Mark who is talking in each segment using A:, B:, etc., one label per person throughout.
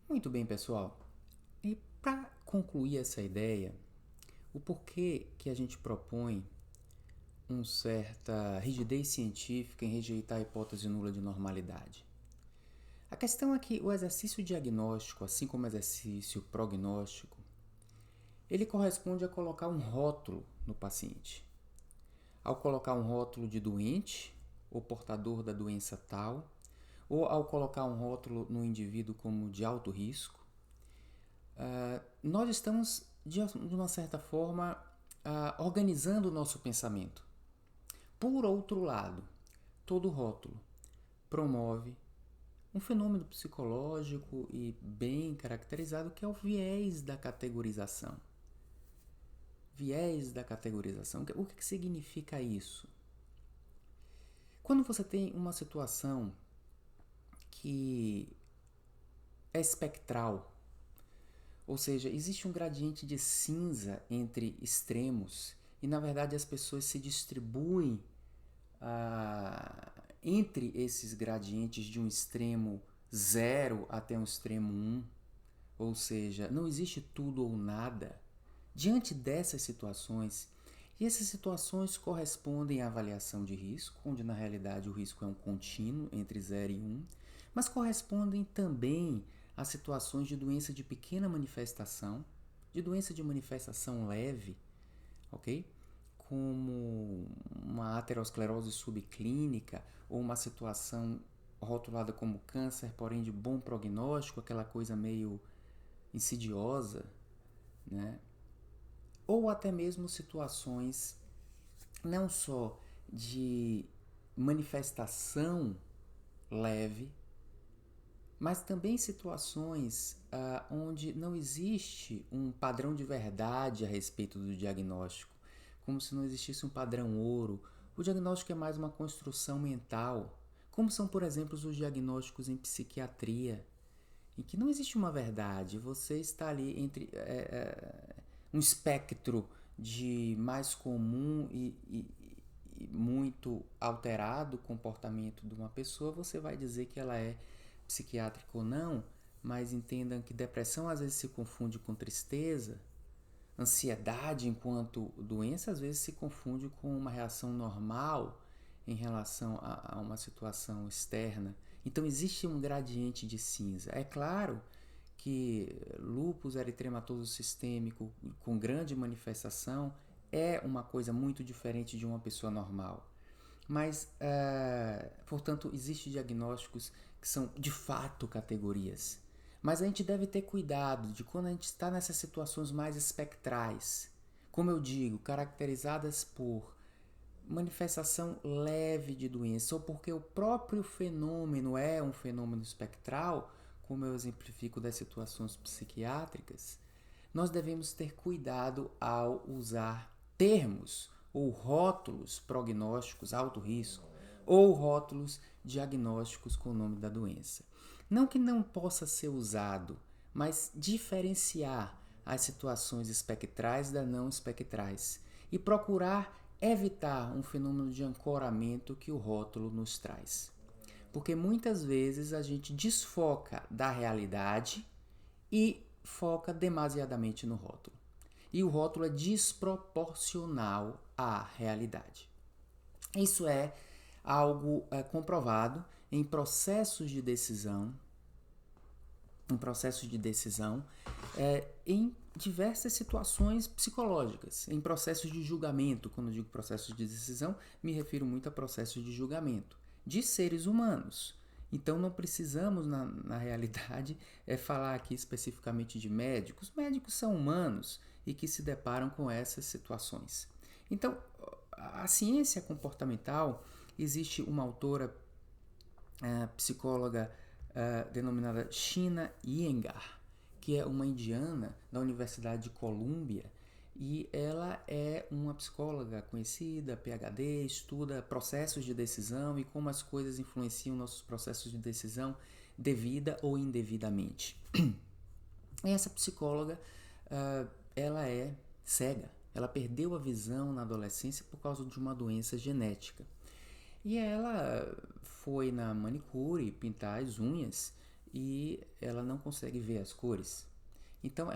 A: Muito bem, pessoal. E para concluir essa ideia, o porquê que a gente propõe uma certa rigidez científica em rejeitar a hipótese nula de normalidade? A questão é que o exercício diagnóstico, assim como o exercício prognóstico, ele corresponde a colocar um rótulo no paciente. Ao colocar um rótulo de doente ou portador da doença tal, ou ao colocar um rótulo no indivíduo como de alto risco, nós estamos, de uma certa forma, organizando o nosso pensamento. Por outro lado, todo rótulo promove um fenômeno psicológico e bem caracterizado que é o viés da categorização. Viés da categorização. O que significa isso? Quando você tem uma situação que é espectral, ou seja, existe um gradiente de cinza entre extremos e, na verdade, as pessoas se distribuem entre esses gradientes de um extremo 0 até um extremo 1, ou seja, não existe tudo ou nada. Diante dessas situações, e essas situações correspondem à avaliação de risco, onde na realidade o risco é um contínuo entre 0 e 1, mas correspondem também a situações de doença de pequena manifestação, de doença de manifestação leve, ok? Como uma aterosclerose subclínica ou uma situação rotulada como câncer, porém de bom prognóstico, aquela coisa meio insidiosa, né? Ou até mesmo situações não só de manifestação leve, mas também situações onde não existe um padrão de verdade a respeito do diagnóstico, como se não existisse um padrão ouro. O diagnóstico é mais uma construção mental, como são, por exemplo, os diagnósticos em psiquiatria, em que não existe uma verdade, você está ali entre um espectro de mais comum e muito alterado comportamento de uma pessoa, você vai dizer que ela é psiquiátrica ou não, mas entendam que depressão às vezes se confunde com tristeza, ansiedade enquanto doença às vezes se confunde com uma reação normal em relação a uma situação externa. Então existe um gradiente de cinza. É claro que lúpus eritematoso sistêmico com grande manifestação é uma coisa muito diferente de uma pessoa normal. Mas, portanto, existem diagnósticos que são de fato categorias. Mas a gente deve ter cuidado de quando a gente está nessas situações mais espectrais, como eu digo, caracterizadas por manifestação leve de doença, ou porque o próprio fenômeno é um fenômeno espectral, como eu exemplifico das situações psiquiátricas, nós devemos ter cuidado ao usar termos ou rótulos prognósticos alto risco ou rótulos diagnósticos com o nome da doença. Não que não possa ser usado, mas diferenciar as situações espectrais das não espectrais e procurar evitar um fenômeno de ancoramento que o rótulo nos traz. Porque muitas vezes a gente desfoca da realidade e foca demasiadamente no rótulo. E o rótulo é desproporcional à realidade. Isso é algo comprovado em processos de decisão, em diversas situações psicológicas, em processos de julgamento. Quando eu digo processos de decisão, me refiro muito a processos de julgamento de seres humanos. Então não precisamos, na realidade, falar aqui especificamente de médicos. Médicos são humanos e que se deparam com essas situações. Então, a ciência comportamental, existe uma autora psicóloga denominada Sheena Iyengar, que é uma indiana da Universidade de Colômbia, e ela é uma psicóloga conhecida, PhD, estuda processos de decisão e como as coisas influenciam nossos processos de decisão devida ou indevidamente. E essa psicóloga, ela é cega. Ela perdeu a visão na adolescência por causa de uma doença genética. E ela foi na manicure pintar as unhas e ela não consegue ver as cores. Então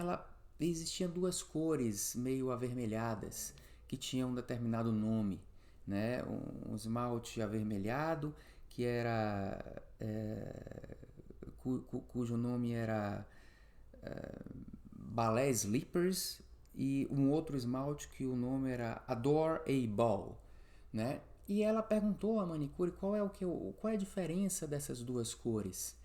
A: existiam duas cores meio avermelhadas que tinham um determinado nome, né? Um esmalte avermelhado que era cujo nome era Ballet Slippers, e um outro esmalte que o nome era Adore a Ball, né? E ela perguntou à manicure qual é a diferença dessas duas cores.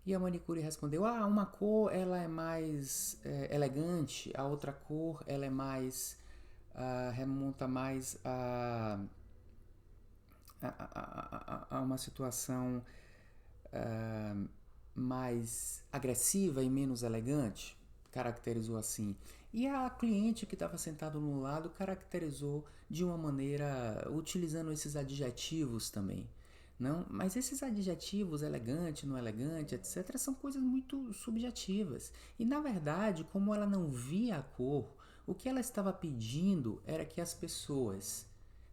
A: E a manicure respondeu: uma cor ela é mais elegante, a outra cor ela é mais remonta mais a uma situação mais agressiva e menos elegante, caracterizou assim. E a cliente que estava sentada no lado caracterizou de uma maneira, utilizando esses adjetivos também. Não, mas esses adjetivos, elegante, não elegante, etc., são coisas muito subjetivas. E na verdade, como ela não via a cor, o que ela estava pedindo era que as pessoas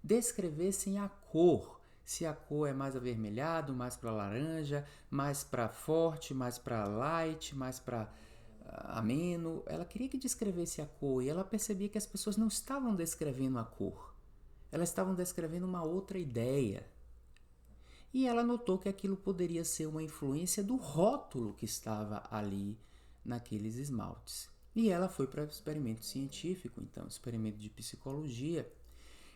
A: descrevessem a cor. Se a cor é mais avermelhado, mais para laranja, mais para forte, mais para light, mais para ameno. Ela queria que descrevesse a cor e ela percebia que as pessoas não estavam descrevendo a cor. Elas estavam descrevendo uma outra ideia. E ela notou que aquilo poderia ser uma influência do rótulo que estava ali naqueles esmaltes. E ela foi para o experimento científico, então, experimento de psicologia,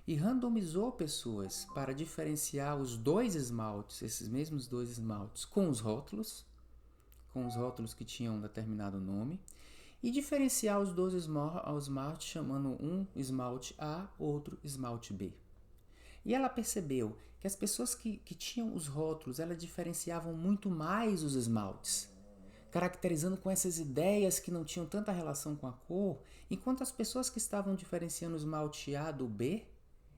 A: e randomizou pessoas para diferenciar os dois esmaltes, esses mesmos dois esmaltes, com os rótulos que tinham um determinado nome, e diferenciar os dois esmaltes chamando um esmalte A, outro esmalte B. E ela percebeu que as pessoas que tinham os rótulos, elas diferenciavam muito mais os esmaltes, caracterizando com essas ideias que não tinham tanta relação com a cor, enquanto as pessoas que estavam diferenciando o esmalte A do B,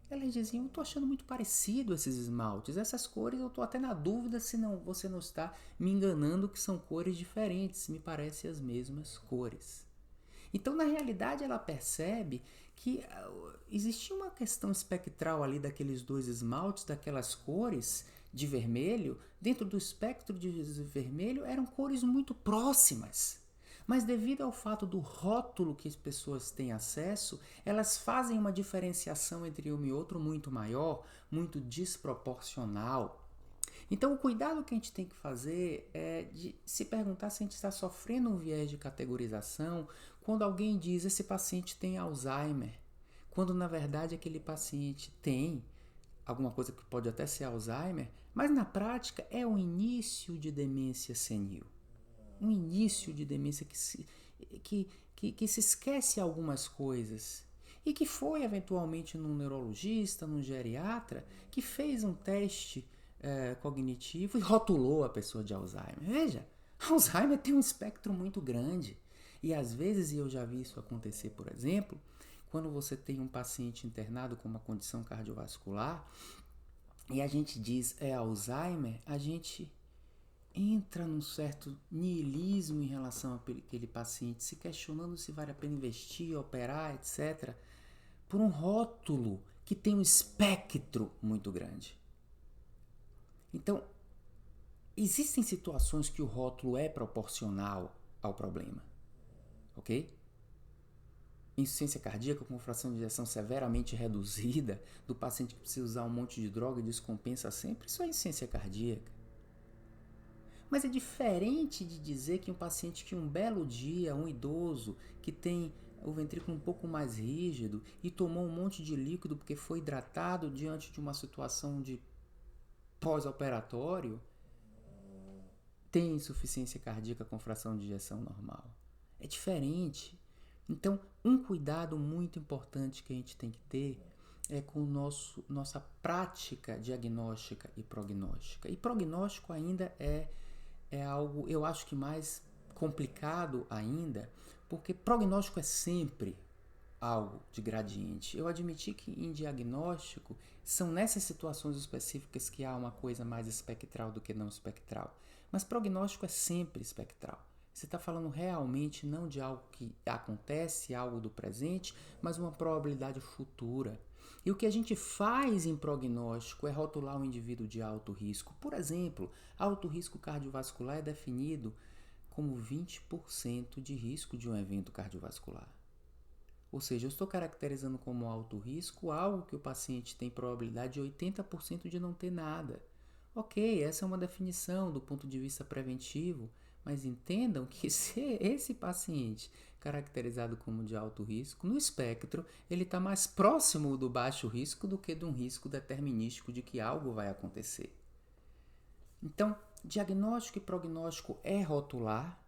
A: elas diziam: eu estou achando muito parecido esses esmaltes, essas cores, eu estou até na dúvida se você não está me enganando que são cores diferentes, me parecem as mesmas cores. Então, na realidade, ela percebe que existia uma questão espectral ali daqueles dois esmaltes, daquelas cores de vermelho, dentro do espectro de vermelho eram cores muito próximas. Mas devido ao fato do rótulo que as pessoas têm acesso, elas fazem uma diferenciação entre um e outro muito maior, muito desproporcional. Então, o cuidado que a gente tem que fazer é de se perguntar se a gente está sofrendo um viés de categorização quando alguém diz: esse paciente tem Alzheimer, quando na verdade aquele paciente tem alguma coisa que pode até ser Alzheimer, mas na prática é o início de demência senil. Um início de demência que se esquece algumas coisas e que foi eventualmente num neurologista, num geriatra, que fez um teste cognitivo e rotulou a pessoa de Alzheimer. Veja, Alzheimer tem um espectro muito grande. E às vezes, e eu já vi isso acontecer, por exemplo, quando você tem um paciente internado com uma condição cardiovascular e a gente diz Alzheimer, a gente entra num certo niilismo em relação àquele paciente, se questionando se vale a pena investir, operar, etc., por um rótulo que tem um espectro muito grande. Então, existem situações que o rótulo é proporcional ao problema, ok? Insuficiência cardíaca com fração de ejeção severamente reduzida, do paciente que precisa usar um monte de droga e descompensa sempre, isso é insuficiência cardíaca. Mas é diferente de dizer que um paciente que um belo dia, um idoso, que tem o ventrículo um pouco mais rígido e tomou um monte de líquido porque foi hidratado diante de uma situação de pós-operatório, tem insuficiência cardíaca com fração de ejeção normal. É diferente. Então, um cuidado muito importante que a gente tem que ter é com nossa prática diagnóstica e prognóstica. E prognóstico ainda é algo, eu acho que mais complicado ainda, porque prognóstico é sempre algo de gradiente. Eu admiti que em diagnóstico são nessas situações específicas que há uma coisa mais espectral do que não espectral. Mas prognóstico é sempre espectral. Você está falando realmente não de algo que acontece, algo do presente, mas uma probabilidade futura. E o que a gente faz em prognóstico é rotular um indivíduo de alto risco. Por exemplo, alto risco cardiovascular é definido como 20% de risco de um evento cardiovascular. Ou seja, eu estou caracterizando como alto risco algo que o paciente tem probabilidade de 80% de não ter nada. Ok, essa é uma definição do ponto de vista preventivo, mas entendam que se esse paciente caracterizado como de alto risco, no espectro, ele está mais próximo do baixo risco do que de um risco determinístico de que algo vai acontecer. Então, diagnóstico e prognóstico é rotular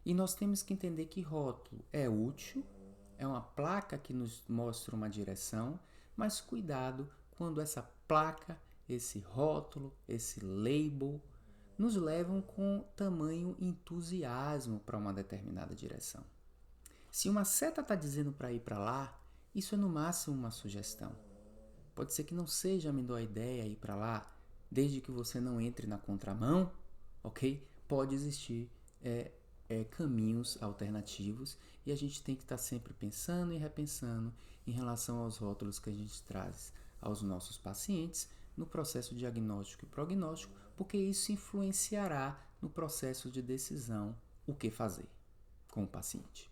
A: e nós temos que entender que rótulo é útil, é uma placa que nos mostra uma direção, mas cuidado quando essa placa, esse rótulo, esse label, nos levam com tamanho entusiasmo para uma determinada direção. Se uma seta está dizendo para ir para lá, isso é no máximo uma sugestão. Pode ser que não seja a melhor ideia ir para lá, desde que você não entre na contramão, ok? Pode existir caminhos alternativos e a gente tem que estar sempre pensando e repensando em relação aos rótulos que a gente traz aos nossos pacientes no processo diagnóstico e prognóstico, porque isso influenciará no processo de decisão o que fazer com o paciente.